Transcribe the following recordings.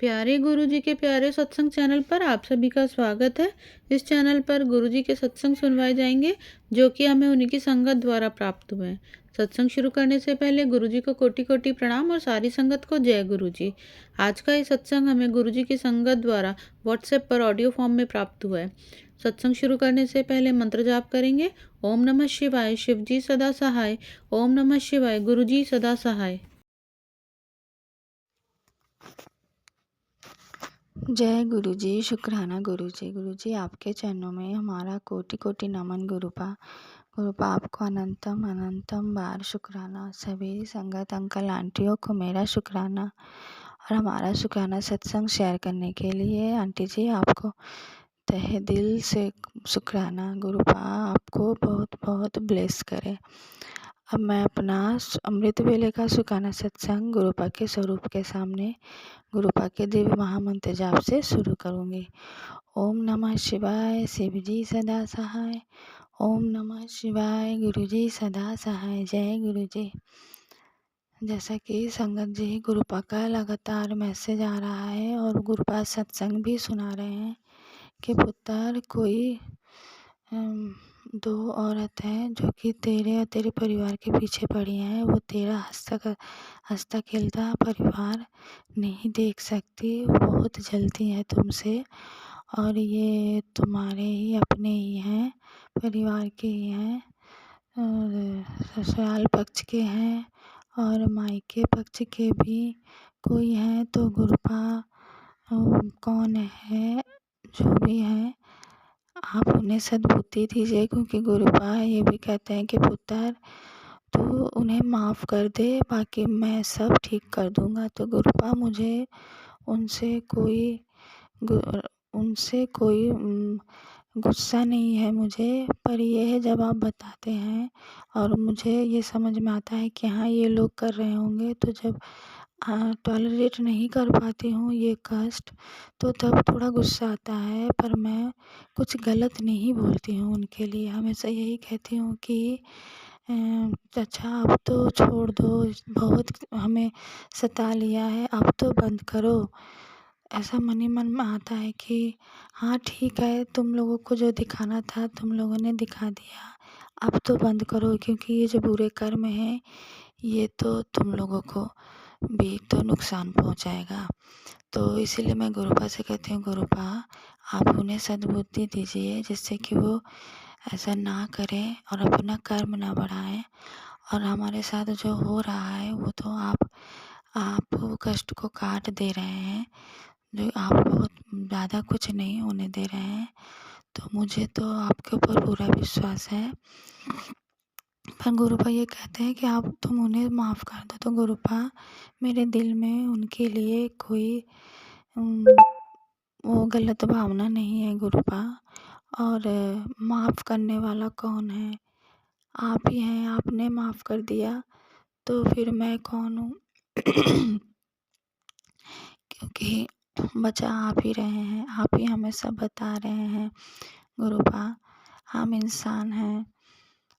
प्यारे गुरुजी के प्यारे सत्संग चैनल पर आप सभी का स्वागत है। इस चैनल पर गुरुजी के सत्संग सुनवाए जाएंगे जो कि हमें उन्हीं की संगत द्वारा प्राप्त हुए हैं। सत्संग शुरू करने से पहले गुरुजी को कोटि कोटि प्रणाम और सारी संगत को जय गुरुजी। आज का ये सत्संग हमें गुरुजी की संगत द्वारा व्हाट्सएप पर ऑडियो फॉर्म में प्राप्त हुआ है। सत्संग शुरू करने से पहले मंत्र जाप करेंगे। ओम नमः शिवाय, शिवजी सदा सहाय। ओम नमः शिवाय, गुरुजी सदा सहाय। जय गुरुजी। शुक्राना गुरुजी। गुरुजी आपके चरणों में हमारा कोटि कोटि नमन गुरुपा। गुरुपा आपको अनंतम अनंतम बार शुक्राना। सभी संगत अंकल आंटियों को मेरा शुक्राना और हमारा शुक्राना सत्संग शेयर करने के लिए। आंटी जी आपको तहे दिल से शुक्राना। गुरुपा आपको बहुत बहुत ब्लेस करे। अब मैं अपना अमृत वेले का सुखाना सत्संग गुरुपा के स्वरूप के सामने गुरुपा के दिव्य महामंत्र जाप से शुरू करूंगी। ओम नमः शिवाय, शिवजी सदा सहाय। ओम नमः शिवाय, गुरुजी सदा सहाय। जय गुरुजी। जैसा कि संगत जी गुरुपा का लगातार मैसेज आ रहा है और गुरुपा सत्संग भी सुना रहे हैं कि पुत्र कोई दो औरत हैं जो कि तेरे और तेरे परिवार के पीछे पड़ी हैं। वो तेरा हंसता खेलता परिवार नहीं देख सकती। वो बहुत जलती हैं तुमसे और ये तुम्हारे ही अपने ही हैं, परिवार के ही हैं, ससुराल पक्ष के हैं और मायके पक्ष के भी कोई हैं। तो गुरुपा कौन है, जो भी है आप उन्हें सद्बुद्धि दीजिए, क्योंकि गुरुपा ये भी कहते हैं कि पुत्र तू उन्हें माफ़ कर दे, बाकी मैं सब ठीक कर दूंगा। तो गुरुपा मुझे उनसे कोई गुस्सा नहीं है मुझे, पर यह है जब आप बताते हैं और मुझे ये समझ में आता है कि हाँ ये लोग कर रहे होंगे, तो जब टॉलरेट नहीं कर पाती हूँ ये कष्ट, तो तब थोड़ा गुस्सा आता है। पर मैं कुछ गलत नहीं बोलती हूँ उनके लिए। हमेशा यही कहती हूँ कि अच्छा अब तो छोड़ दो, बहुत हमें सता लिया है, अब तो बंद करो। ऐसा मन ही मन में आता है कि हाँ ठीक है, तुम लोगों को जो दिखाना था तुम लोगों ने दिखा दिया, अब तो बंद करो, क्योंकि ये जो बुरे कर्म हैं ये तो तुम लोगों को भी तो नुकसान पहुंचाएगा। तो इसीलिए मैं गुरुपा से कहती हूँ, गुरुपा आप उन्हें सद्बुद्धि दीजिए जिससे कि वो ऐसा ना करें और अपना कर्म ना बढ़ाएं। और हमारे साथ जो हो रहा है वो तो आप वो कष्ट को काट दे रहे हैं, जो आप बहुत ज़्यादा कुछ नहीं होने दे रहे हैं। तो मुझे तो आपके ऊपर पूरा विश्वास है। पर गुरुपा ये कहते हैं कि आप तुम उन्हें माफ़ कर दो। तो गुरुपा मेरे दिल में उनके लिए कोई वो गलत भावना नहीं है गुरुपा। और माफ़ करने वाला कौन है? आप ही हैं। आपने माफ़ कर दिया तो फिर मैं कौन हूँ? क्योंकि बचा आप ही रहे हैं, आप ही हमें सब बता रहे हैं गुरुपा। हम इंसान हैं,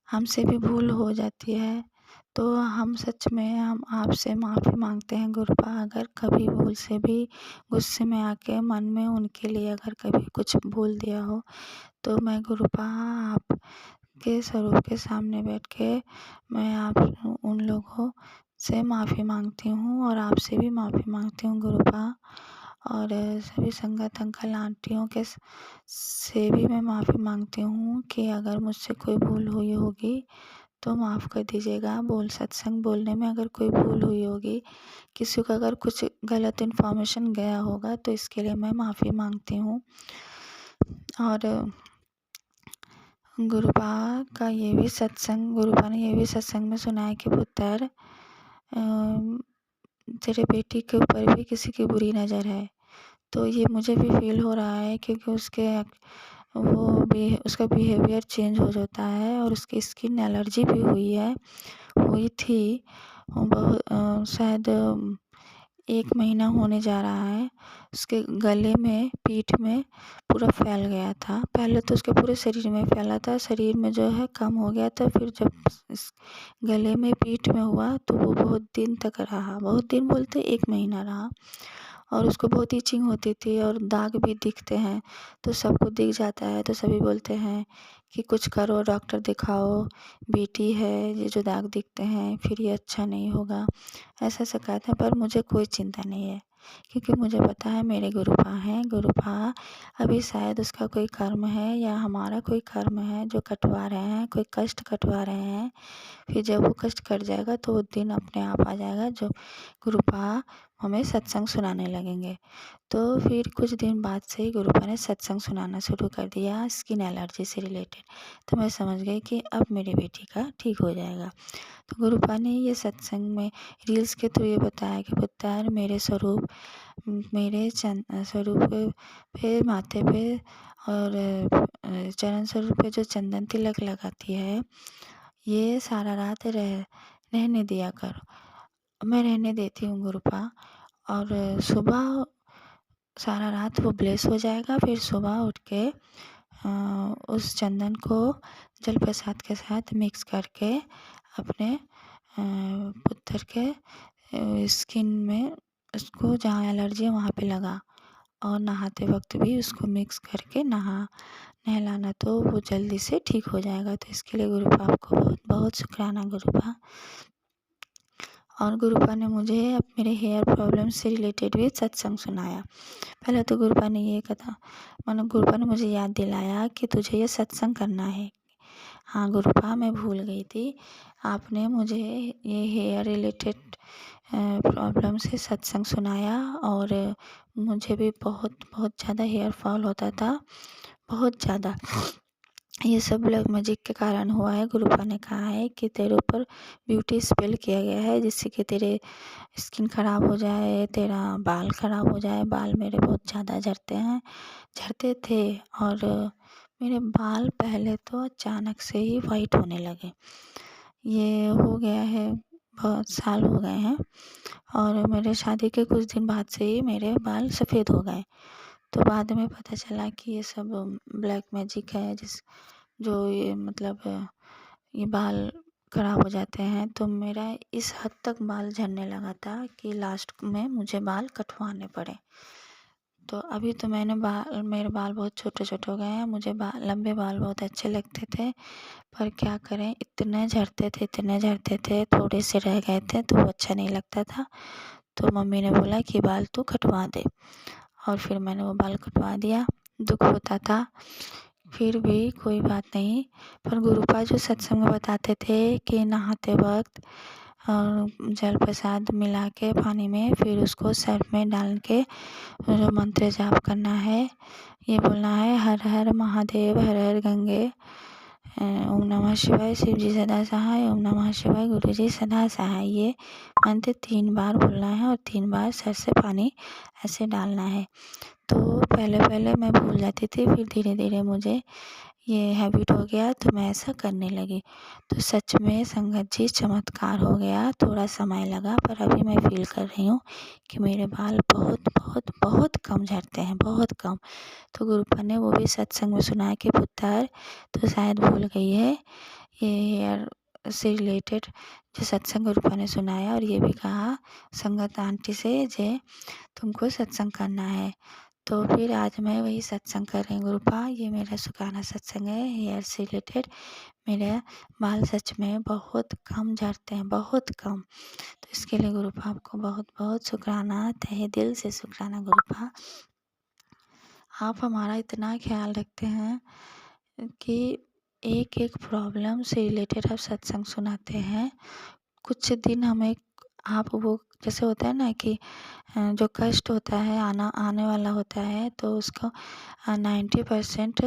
हमसे भी भूल हो जाती है, तो हम सच में हम आपसे माफ़ी मांगते हैं गुरुपा। अगर कभी भूल से भी गुस्से में आके मन में उनके लिए अगर कभी कुछ बोल दिया हो, तो मैं गुरुपा आपके स्वरूप के सामने बैठ के मैं आप उन लोगों से माफ़ी मांगती हूँ और आपसे भी माफ़ी मांगती हूँ गुरुपा। और सभी संगत अंकल आंटियों के से भी मैं माफ़ी मांगती हूँ कि अगर मुझसे कोई भूल हुई होगी तो माफ़ कर दीजिएगा। सत्संग बोलने में अगर कोई भूल हुई होगी, किसी को अगर कुछ गलत इन्फॉर्मेशन गया होगा, तो इसके लिए मैं माफ़ी मांगती हूँ। और गुरुपा ने ये भी सत्संग में सुना है कि पुत्र तेरे बेटी के ऊपर भी किसी की बुरी नज़र है। तो ये मुझे भी फील हो रहा है, क्योंकि उसका बिहेवियर चेंज हो जाता है और उसकी स्किन एलर्जी भी हुई थी। बहुत शायद 1 महीना होने जा रहा है। उसके गले में, पीठ में पूरा फैल गया था। पहले तो उसके पूरे शरीर में फैला था, शरीर में जो है कम हो गया था, फिर जब इस गले में, पीठ में हुआ तो वो बहुत दिन तक रहा। बहुत दिन बोलते 1 महीना रहा और उसको बहुत इचिंग होती थी और दाग भी दिखते हैं, तो सबको दिख जाता है, तो सभी बोलते हैं कि कुछ करो, डॉक्टर दिखाओ, बेटी है, ये जो दाग दिखते हैं फिर ये अच्छा नहीं होगा, ऐसा कहते हैं। पर मुझे कोई चिंता नहीं है, क्योंकि मुझे पता है मेरे गुरुपा हैं। गुरुपा अभी शायद उसका कोई कर्म है या हमारा कोई कर्म है जो कटवा रहे हैं, कोई कष्ट कटवा रहे हैं। फिर जब वो कष्ट कट जाएगा तो वो दिन अपने आप आ जाएगा जो गुरुपा हमें सत्संग सुनाने लगेंगे। तो फिर कुछ दिन बाद से ही गुरुपा ने सत्संग सुनाना शुरू कर दिया स्किन एलर्जी से रिलेटेड। तो मैं समझ गई कि अब मेरी बेटी का ठीक हो जाएगा। तो गुरुपा ने ये सत्संग में रील्स के थ्रू ये बताया कि पुत्र मेरे स्वरूप, मेरे स्वरूप पे माथे पे और चरण स्वरूप पे जो चंदन तिलक लगाती है, ये सारा रात रहने दिया करो। मैं रहने देती हूँ गुरुपा, और सुबह सारा रात वो ब्लेस हो जाएगा। फिर सुबह उठ के उस चंदन को जल प्रसाद के साथ मिक्स करके अपने पुत्र के स्किन में उसको जहाँ एलर्जी है वहाँ पे लगा, और नहाते वक्त भी उसको मिक्स करके नहलाना, तो वो जल्दी से ठीक हो जाएगा। तो इसके लिए गुरुपा आपको बहुत बहुत शुक्राना गुरुपा। और गुरुपा ने मुझे अब मेरे हेयर प्रॉब्लम से रिलेटेड भी सत्संग सुनाया। पहले तो गुरुपा ने ये कहा, मतलब गुरुपा ने मुझे याद दिलाया कि तुझे ये सत्संग करना है। हाँ गुरुपा, मैं भूल गई थी, आपने मुझे ये हेयर रिलेटेड प्रॉब्लम से सत्संग सुनाया। और मुझे भी बहुत बहुत ज़्यादा हेयर फॉल होता था, बहुत ज़्यादा। ये सब ब्लैक मैजिक के कारण हुआ है। गुरुपा ने कहा है कि तेरे ऊपर ब्यूटी स्पेल किया गया है, जिससे कि तेरे स्किन खराब हो जाए, तेरा बाल खराब हो जाए। बाल मेरे बहुत ज़्यादा झड़ते थे, और मेरे बाल पहले तो अचानक से ही वाइट होने लगे। ये हो गया है, बहुत साल हो गए हैं, और मेरे शादी के कुछ दिन बाद से ही मेरे बाल सफ़ेद हो गए। तो बाद में पता चला कि ये सब ब्लैक मैजिक है, जो ये मतलब ये बाल खराब हो जाते हैं। तो मेरा इस हद तक बाल झड़ने लगा था कि लास्ट में मुझे बाल कटवाने पड़े। तो अभी तो मेरे बाल बहुत छोटे छोटे हो गए हैं। मुझे लंबे बाल बहुत अच्छे लगते थे, पर क्या करें, इतने झड़ते थे, थोड़े से रह गए थे तो वो अच्छा नहीं लगता था। तो मम्मी ने बोला कि बाल तू कटवा दे, और फिर मैंने वो बाल कटवा दिया। दुख होता था, फिर भी कोई बात नहीं। पर गुरुपा जो सत्संग में बताते थे कि नहाते वक्त जल प्रसाद मिला के पानी में, फिर उसको सर में डाल के जो मंत्र जाप करना है, ये बोलना है, हर हर महादेव, हर हर गंगे, ओम नमः शिवाय, शिव जी सदा सहाय, ओम नमः शिवाय, गुरु जी सदा सहाय। ये मंत्र 3 बार बोलना है, और 3 बार सर से पानी ऐसे डालना है। तो पहले मैं भूल जाती थी, फिर धीरे धीरे मुझे ये हैबिट हो गया, तो मैं ऐसा करने लगी। तो सच में संगत जी चमत्कार हो गया। थोड़ा समय लगा, पर अभी मैं फील कर रही हूँ कि मेरे बाल बहुत बहुत बहुत कम झड़ते हैं, बहुत कम। तो गुरुपा ने वो भी सत्संग में सुनाया कि पुत्र, तो शायद भूल गई है, ये हेयर से रिलेटेड जो सत्संग गुरुपा ने सुनाया, और ये भी कहा संगत आंटी से जे तुमको सत्संग करना है। तो फिर आज मैं वही सत्संग कर रही हूँ गुरुपा। ये मेरा सुखाना सत्संग है हेयर से रिलेटेड। मेरे बाल सच में बहुत कम झड़ते हैं, बहुत कम। तो इसके लिए गुरुपा आपको बहुत बहुत शुक्राना, तहे दिल से शुक्राना गुरुपा। आप हमारा इतना ख्याल रखते हैं कि एक एक प्रॉब्लम से रिलेटेड आप सत्संग सुनाते हैं। कुछ दिन हमें आप वो जैसे होता है ना कि जो कष्ट होता है आने वाला होता है, तो उसको 90%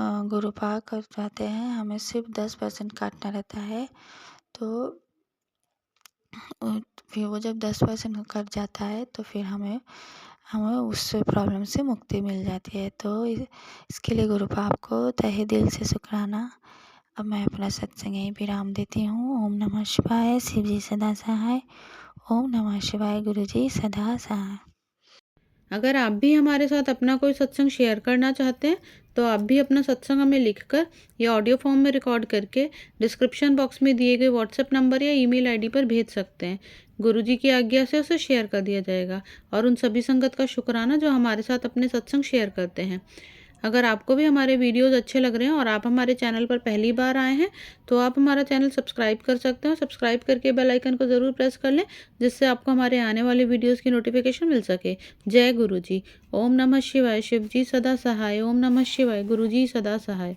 गुरुपा कर जाते हैं, हमें सिर्फ 10% काटना रहता है। तो फिर वो जब 10% कट जाता है तो फिर हमें उस प्रॉब्लम से मुक्ति मिल जाती है। तो इसके लिए गुरुपा आपको तहे दिल से शुक्राना। अब मैं अपना सत्संग यहीं विराम देती हूँ। ओम नमः शिवाय, शिव जी सदा सहाय। ओम नमः शिवाय, गुरु जी सदा सहाय। अगर आप भी हमारे साथ अपना कोई सत्संग शेयर करना चाहते हैं तो आप भी अपना सत्संग हमें लिखकर या ऑडियो फॉर्म में रिकॉर्ड करके डिस्क्रिप्शन बॉक्स में दिए गए व्हाट्सएप नंबर या ईमेल आईडी पर भेज सकते हैं। गुरुजी की आज्ञा से उसे शेयर कर दिया जाएगा और उन सभी संगत का शुक्राना जो हमारे साथ अपने सत्संग शेयर करते हैं। अगर आपको भी हमारे वीडियोस अच्छे लग रहे हैं और आप हमारे चैनल पर पहली बार आए हैं तो आप हमारा चैनल सब्सक्राइब कर सकते हैं और सब्सक्राइब करके बेल आइकन को ज़रूर प्रेस कर लें, जिससे आपको हमारे आने वाले वीडियोस की नोटिफिकेशन मिल सके। जय गुरु जी। ओम नमः शिवाय। शिव जी सदा सहाय। ओम नमः शिवाय। गुरु जी सदा सहाय।